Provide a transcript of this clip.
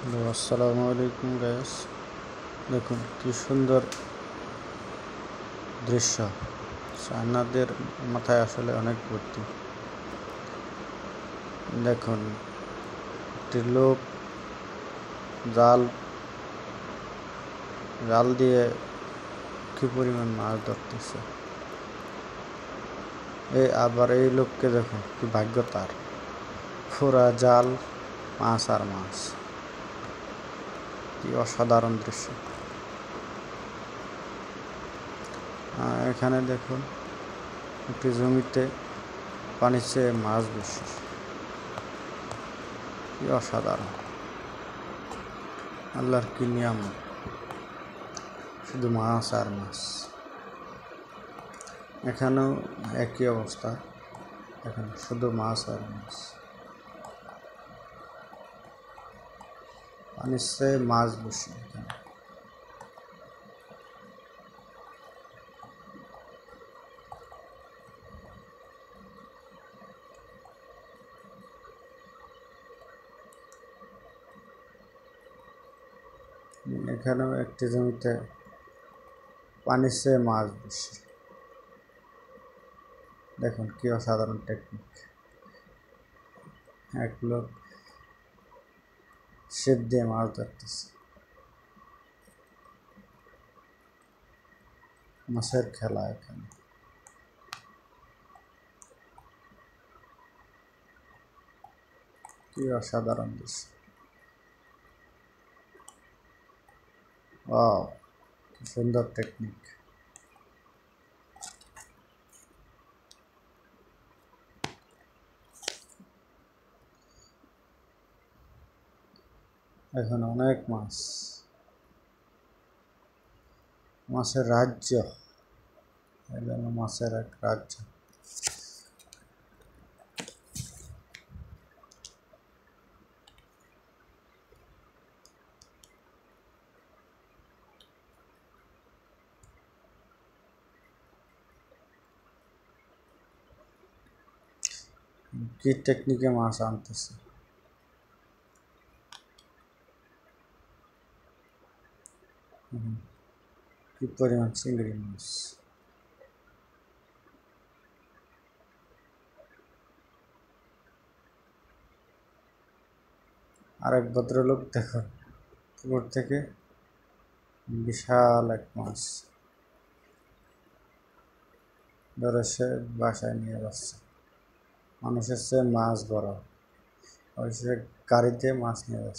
Hello, আসসালামু আলাইকুম guys. দেখুন কি সুন্দর দৃশ্য। চায়নাদের মাথায় আসলে অনেক বুদ্ধি। দেখুন একটি লোক জাল জাল দিয়ে কি পরিমাণ মাছ ধরতেছে। আবার এই লোককে দেখুন কি ভাগ্য তার, পুরা জাল মাছ আর মাছ। কি অসাধারণ দৃশ্য। এখানে দেখুন একটি জমিতে পানির চেয়ে মাছ বেশি। কি অসাধারণ, আল্লাহর কি নিয়ামত, শুধু মাছ আর মাছ। এখানেও একই অবস্থা, এখানে শুধু মাছ আর মাছ, পানির চেয়ে মাছ বেশি এখানে। এখানেও একটি জমিতে পানির চেয়ে মাছ বেশি। দেখুন কি অসাধারণ টেকনিক। এক লোক ছিপ দিয়ে মাছ ধরতেছে। মাছের খেলা এখানে। কি অসাধারণ দৃশ্য। ওয়াও, কি সুন্দর টেকনিক। এখন অনেক মাছ, মাছের রাজ্য, এখানে মাছের এক রাজ্য। কি টেকনিকে মাছ আনতেছে। কি পরিমাণ চিংড়ি মাছ। আরেক ভদ্রলোক দেখুন পুকুর থেকে বিশাল এক মাছ ধরে সে বাসায় নিয়ে যাচ্ছে। মানুষের চেয়ে মাছ বড়, ওই সে গাড়িতে মাছ নিয়ে যাচ্ছে।